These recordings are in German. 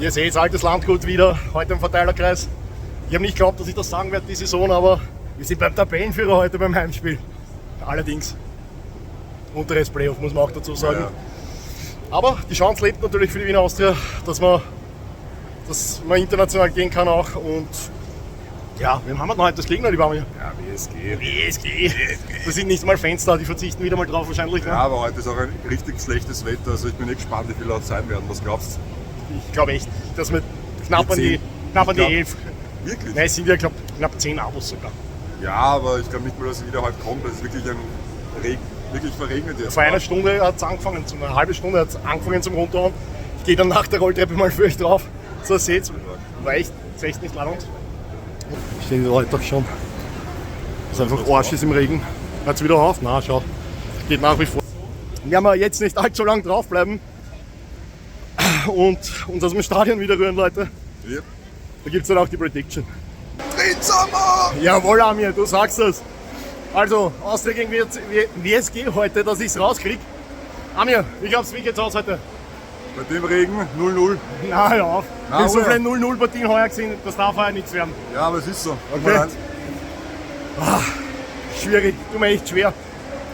Ihr seht, altes Landgut wieder, heute im Verteilerkreis. Ich habe nicht geglaubt, dass ich das sagen werde, die Saison, aber wir sind beim Tabellenführer heute beim Heimspiel. Allerdings unteres Playoff, muss man auch dazu sagen. Ja. Aber die Chance lebt natürlich für die Wiener Austria, dass man international gehen kann auch. Und ja, wen haben wir denn heute als Gegner, lieber Amir? Ja, WSG. WSG. Da sind nicht mal Fans da, die verzichten wieder mal drauf wahrscheinlich. Ja, aber heute ist auch ein richtig schlechtes Wetter, also ich bin nicht gespannt, wie viel laut sein werden. Was glaubst du? Ich glaube echt, dass wir knapp an die 11. Wirklich? Nein, es sind ja knapp 10 Abos sogar. Ja, aber ich glaube nicht mal, dass es wieder heute kommt. Das ist wirklich wirklich verregnet jetzt. Vor einer Stunde hat es angefangen, eine halbe Stunde hat es angefangen zum Runterhauen. Ich gehe dann nach der Rolltreppe mal für euch drauf. So seht ihr, war echt nicht lang. Stehen die Leute doch schon. Das ist einfach Arsch ist im Regen. Hört es wieder auf? Na, schau. Geht nach wie vor. Wir werden jetzt nicht allzu lang draufbleiben und uns aus dem Stadion wieder rühren, Leute. Yep. Da gibt es dann auch die Prediction. Sommer! Jawohl, Amir, du sagst es. Also, Austria gegen WSG heute, dass ich es rauskriege. Amir, wie glaubst du, wie geht's aus heute? Bei dem Regen 0-0. Na, hör auf. Ich habe so viele 0-0-Partien heuer gesehen, das darf heuer nichts werden. Ja, aber es ist so. Okay. Schwierig, tut mir echt schwer.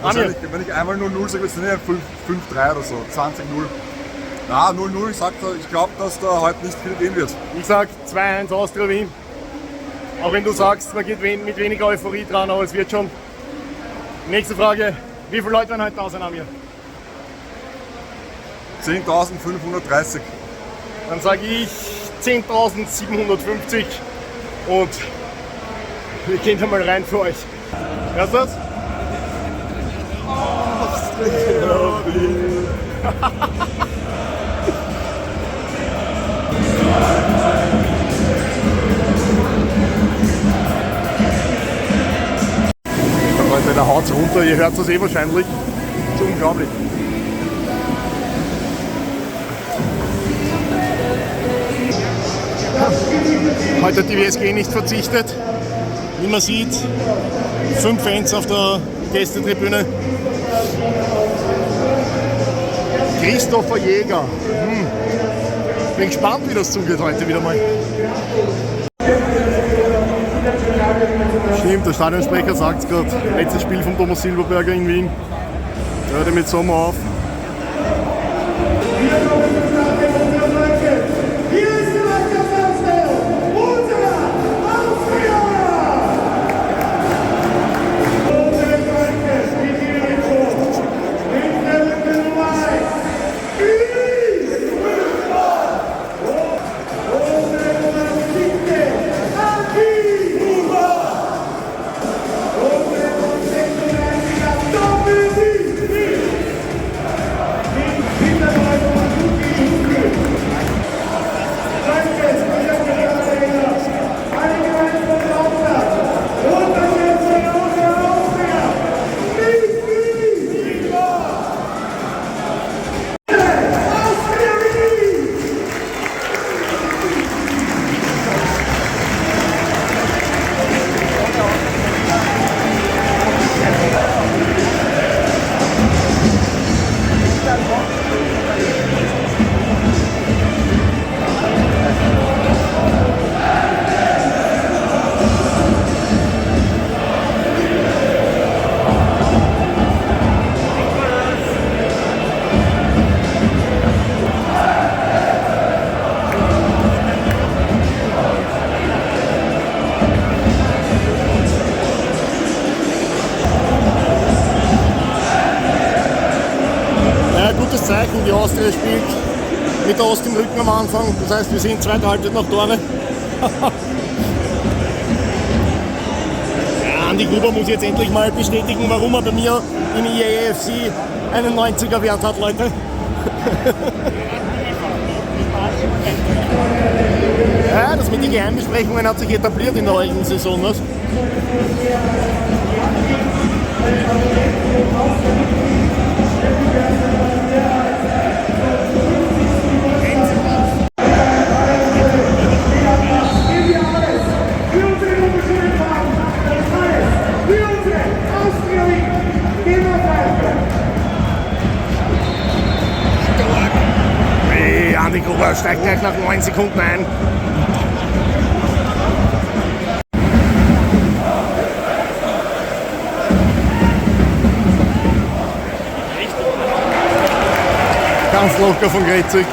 Amir. Wenn ich einmal 0-0 sage, ist es nicht 5-3 oder so, 20-0. Na, 0-0, ich glaube, dass da heute nicht viel gehen wird. Ich sag 2-1 Austria Wien. Auch wenn du sagst, man geht mit weniger Euphorie dran, aber es wird schon. Nächste Frage, wie viele Leute werden heute da sein, Amir? 10.530. Dann sage ich 10.750 und wir gehen da mal rein für euch. Hörst du das? Leute, da haut's runter, ihr hört das wahrscheinlich. Das ist unglaublich. Heute hat die WSG nicht verzichtet. Wie man sieht, 5 Fans auf der Gästetribüne. Christopher Jäger. Bin gespannt, wie das zugeht heute wieder mal. Stimmt, der Stadionsprecher sagt es gerade. Letztes Spiel von Thomas Silberberger in Wien. Hört er mit Sommer auf. Zeichen, die Austria spielt mit der Ost im Rücken am Anfang. Das heißt, wir sind zweite Halbzeit nach Tore. Ja, Andi Gruber muss jetzt endlich mal bestätigen, warum er bei mir im EAFC einen 90er Wert hat, Leute. Ja, das mit den Geheimbesprechungen hat sich etabliert in der heutigen Saison. Ne? Andi Gruber steigt gleich nach 9 Sekunden ein. Ganz locker von Gretzig.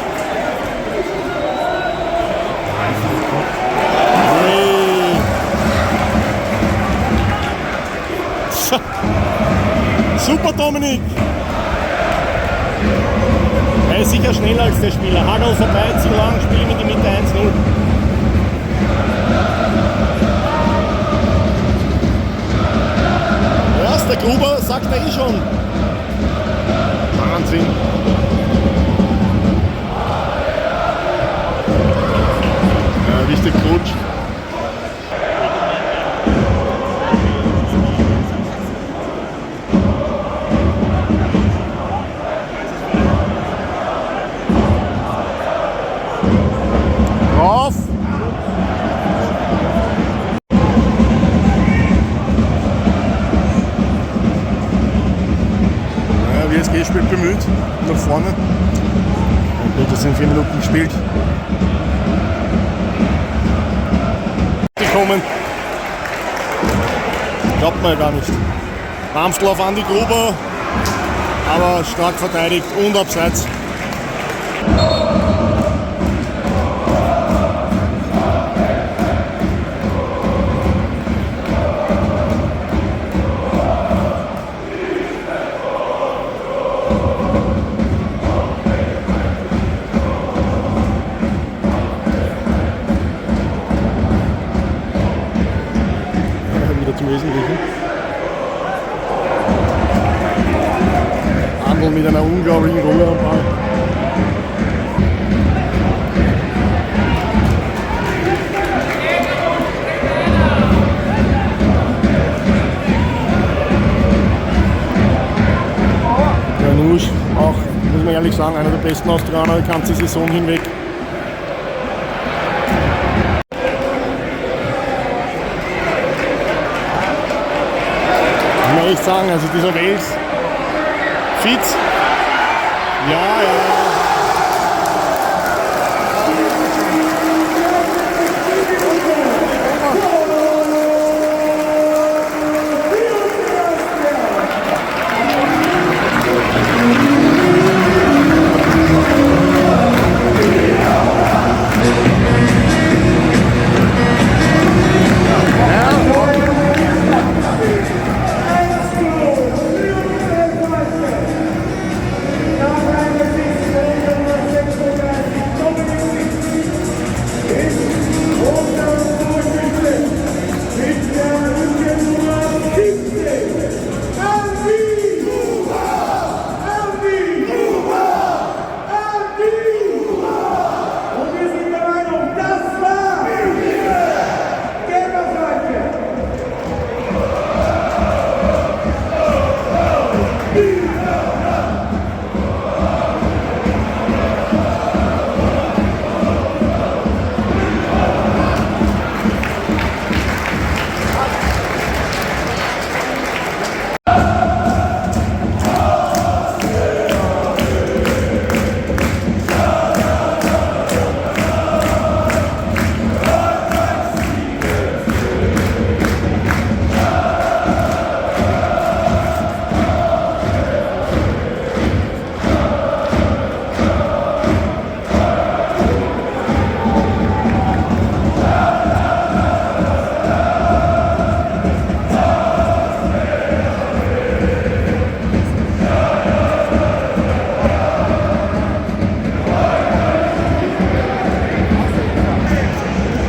Super Dominik! Er ist sicher schneller als der Spieler. Hagel vorbei, zu lang, spielen in die Mitte 1-0. Ja, der Gruber sagt er eh schon. Wahnsinn! Ja, richtig Coach. Drauf! Ja, WSG spielt bemüht nach vorne. Und das sind 4 Minuten gespielt. Kommen. Glaubt man ja gar nicht. Ramstl auf Andi Gruber, aber stark verteidigt und abseits. Zum Wesentlichen. Andl mit einer unglaublichen Rolle am Ball. Janusz, auch, muss man ehrlich sagen, einer der besten Australier die ganze Saison hinweg. Ich sagen, also dieser Wels, Fitz, ja.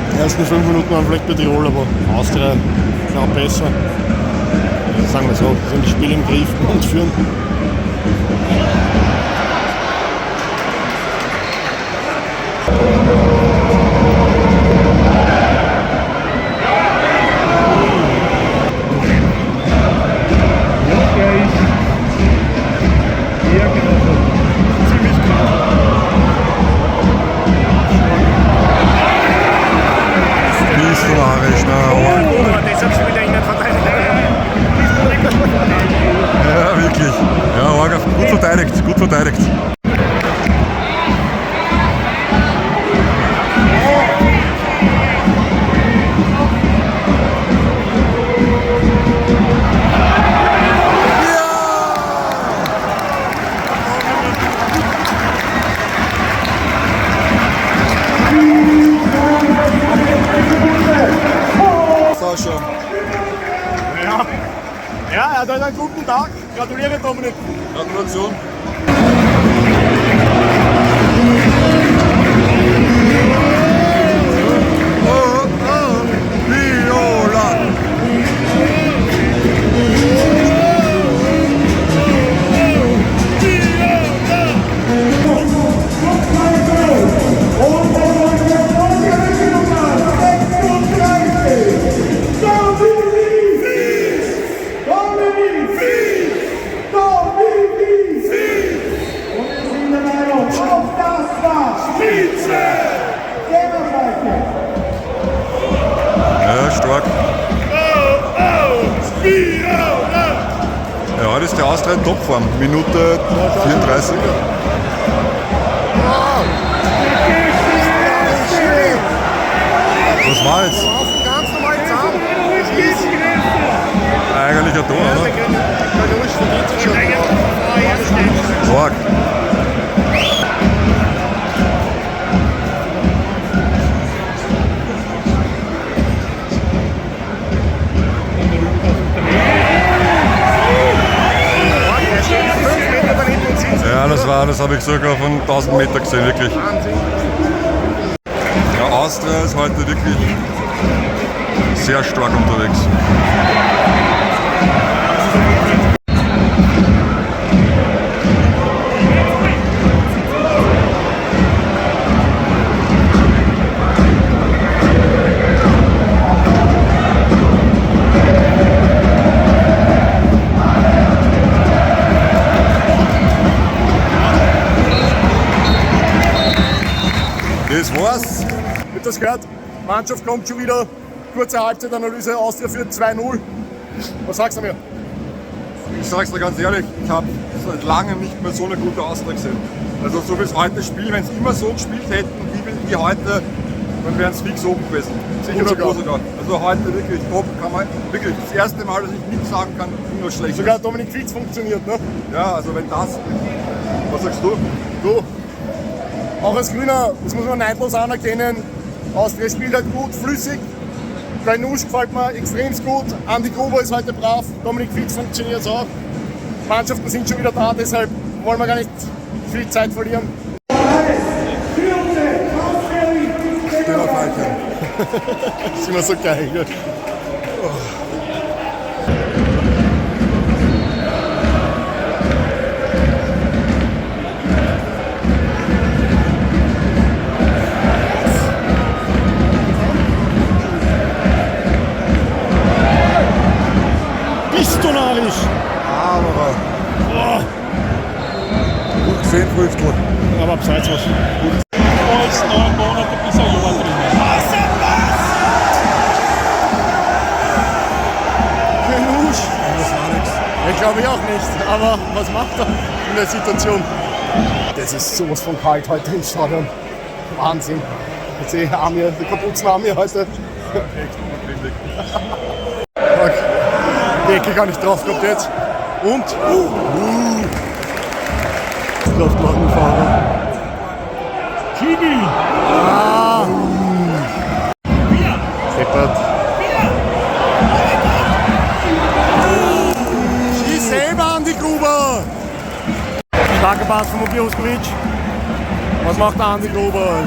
Die ersten 5 Minuten waren vielleicht bei Tirol, aber Austria knapp besser. Sagen wir so, sind die Spiele im Griff und führen. Ja, wirklich. Ja, gut verteidigt, gut verteidigt. ausschauen. Ja. Ja, er hat einen guten Tag. Gratuliere, Dominik. Gratulation. Viola! Ja, stark. Ja, heute ist der Austria in Topform. Minute 34. Was war jetzt? Ganz normal zusammen. Eigentlich ein Tor, oder? Stark. Ja, das habe ich sogar von 1000 Meter gesehen, wirklich. Ja, Austria ist heute wirklich sehr stark unterwegs. Das war's. Habt ihr das gehört? Die Mannschaft kommt schon wieder. Kurze Halbzeitanalyse, Austria führt 2-0. Was sagst du mir? Ich sag's dir ganz ehrlich, ich habe seit langem nicht mehr so eine gute Austria gesehen. Also so wie es heute spielt, wenn es immer so gespielt hätten wie heute, dann wären es fix oben gewesen. Sicher sogar. Also heute wirklich top, kann man wirklich das erste Mal, dass ich nichts sagen kann, nur schlecht. Sogar Dominik Fix funktioniert, ne? Ja, also wenn das. Was sagst du? Du. Auch als Grüner, das muss man neidlos anerkennen. Austria spielt halt gut, flüssig. Kleinusch gefällt mir extrem gut. Andi Gruber ist heute brav. Dominik Fix funktioniert auch. Die Mannschaften sind schon wieder da, deshalb wollen wir gar nicht viel Zeit verlieren. Stiller Falke. Das ist immer so geil. Gell? Bist du narrisch? Aber. Gut gesehen, Fünftel. Aber abseits was. Als 9 Monate bis ein Jahr drin. Kleinusch. Das war nichts. Ich glaube ich auch nicht, aber was macht er in der Situation? Das ist sowas von kalt heute im Stadion. Wahnsinn. Jetzt sehe ich Arme, die Kapuzenarme heute. Fuck. Deckel gar nicht drauf gehabt jetzt. Und? Läuft noch ein Fahrer. Kimi! Steppert. Schieß selber an die Gruber! Starker Pass von Mogiuskovic. Was macht der Andi Gruber?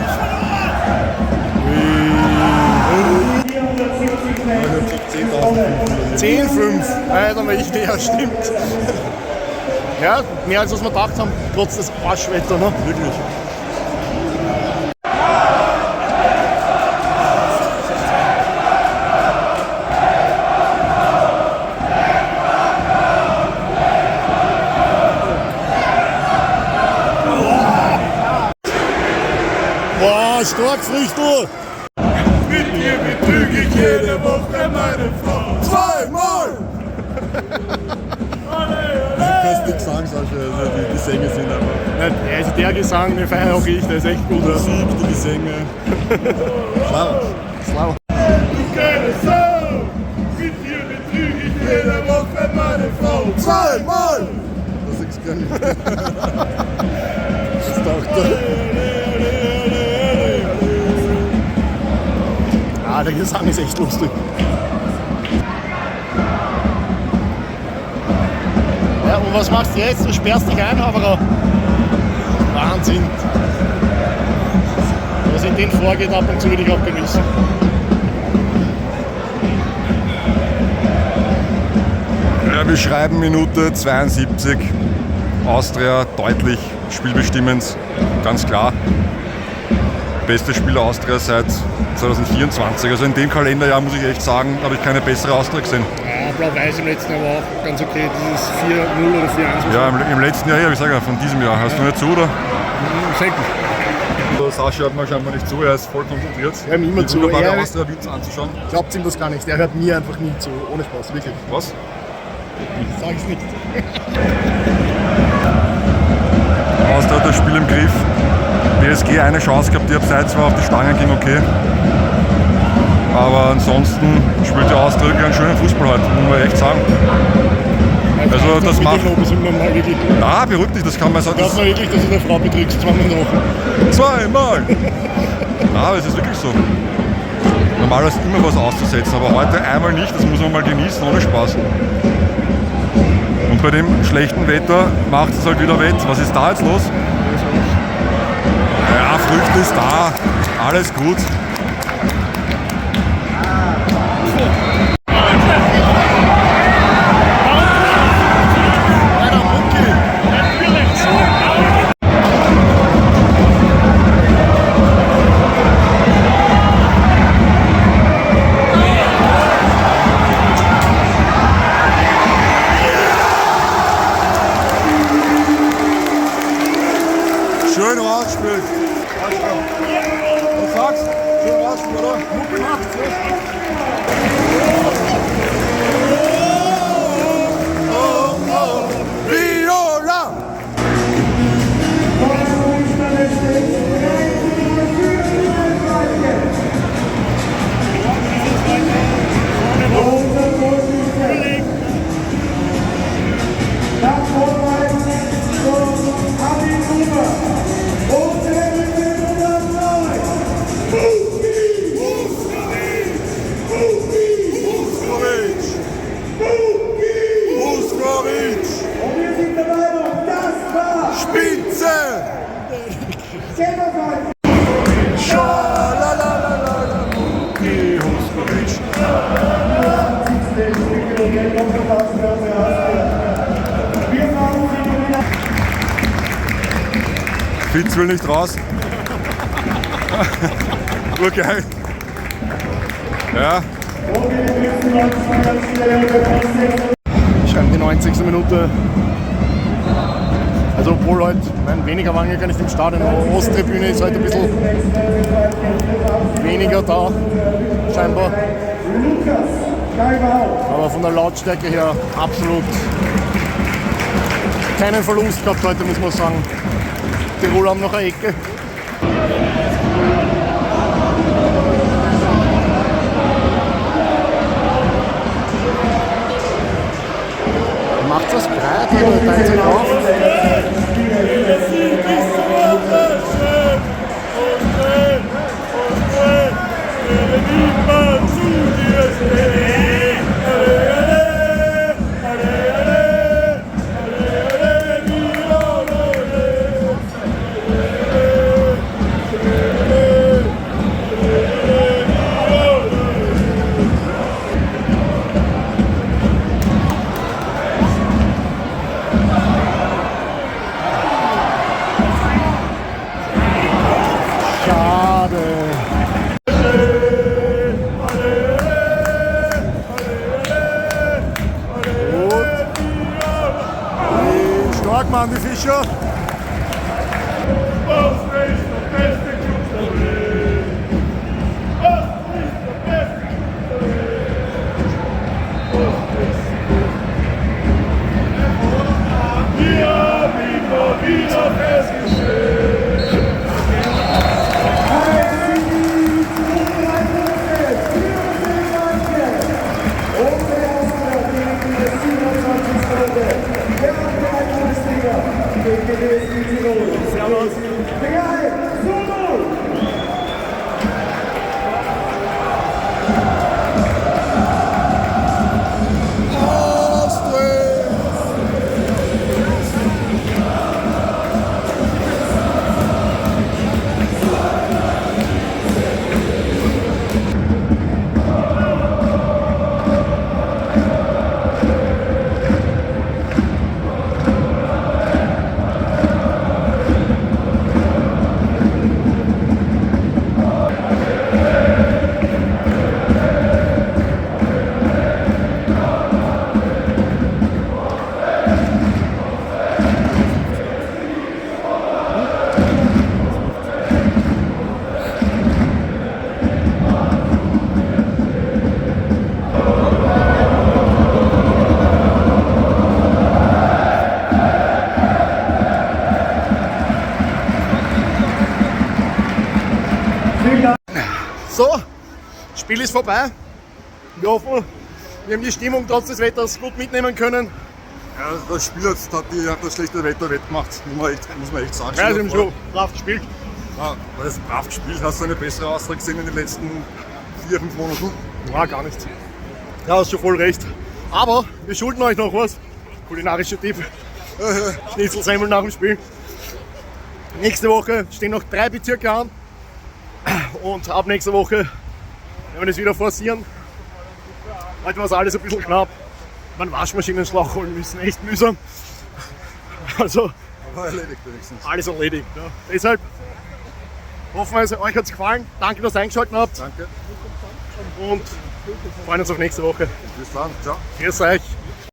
10,5. Dann war ich näher, stimmt. Ja, mehr als was wir gedacht haben, trotz des Arschwetter, ne? Wirklich. Boah, stark, Früchtel! Mit dir betrüge ich jede Woche meine Frau. Zweimal! Du kannst nichts sagen, Sascha. Also die Gesänge sind einfach. Also der Gesang, den feiere auch ich, der ist echt gut. Musik, die Gesänge. Schlau. Schlau. Du keine Sau! Mit dir betrüge ich jede Woche meine Frau. Zweimal! Das ist gar nicht. Das taucht da. Ah, der Gesang ist echt lustig. Ja, und was machst du jetzt? Du sperrst dich ein, aber Wahnsinn. Was in den vorgeht, ab und zu würde ich auch genießen. Ja, wir schreiben Minute 72. Austria deutlich spielbestimmend, ganz klar. Beste Spieler Austria seit 2024. Also in dem Kalenderjahr muss ich echt sagen, habe ich keine bessere Austria gesehen. Ja, Blau-Weiß im letzten Jahr war auch ganz okay. Dieses 4-0 oder 4-1. Ja, im letzten Jahr, ja, ich sage ja, von diesem Jahr. Hast du nicht zu, oder? Selten. Sascha hört mir scheinbar nicht zu, er ist voll konzentriert. Ich höre ihm immer zu. Wunderbare Austria-Witz anzuschauen. Glaubt ihm das gar nicht. Er hört mir einfach nie zu. Ohne Spaß, wirklich. Was? Ich sag's nicht. Austria hat das Spiel im Griff. PSG eine Chance gehabt, die abseits war, auf die Stangen ging okay. Aber ansonsten spielt die Austria wirklich einen schönen Fußball heute, muss man echt sagen. Also das macht... Ja, beruhigt dich, das kann man sagen. Ich glaube wirklich, dass du eine Frau betriebst, zweimal in der Woche. Zweimal! Ja, aber es ist wirklich so. Normalerweise immer was auszusetzen, aber heute einmal nicht, das muss man mal genießen, ohne Spaß. Und bei dem schlechten Wetter macht es halt wieder wett. Was ist da jetzt los? Ja, Früchte ist da, alles gut. Schön rausgespielt. Was sagst du? Schön rausgespielt, oder? Gut gemacht. Viola! Spitze! Schalalalala, Muki Huskovic. Fitz will nicht raus. Urgeil. Ja. Schreiben die 90. Minute. Also obwohl heute weniger waren ja gar nicht im Stadion, aber Osttribüne ist heute ein bisschen weniger da, scheinbar. Aber von der Lautstärke her absolut keinen Verlust gehabt heute, muss man sagen. Tirol haben noch eine Ecke. Macht das breit oder teilt sich auf? Mann, die Fischer. Bundesliga. Spiel ist vorbei. Wir hoffen, wir haben die Stimmung trotz des Wetters gut mitnehmen können. Ja, das Spiel hat das schlechte Wetter wettgemacht, muss man echt sagen. Ja, sie haben schon brav gespielt. Ja, weil das brav gespielt, hast du eine bessere Austria gesehen in den letzten 4-5 Monaten? Ja, gar nicht. Ja, hast schon voll recht. Aber wir schulden euch noch was. Kulinarischer Tipp. Schnitzelsemmel nach dem Spiel. Nächste Woche stehen noch 3 Bezirke an. Und ab nächster Woche werden wir das wieder forcieren. Heute war es alles ein bisschen knapp. Man Waschmaschinenschlauch holen müssen, echt mühsam. Also Aber erledigt wenigstens. alles erledigt. Ja. Deshalb hoffen wir, euch hat es gefallen. Danke, dass ihr eingeschaltet habt. Danke. Und freuen uns auf nächste Woche. Bis dann. Ciao. Grüß euch.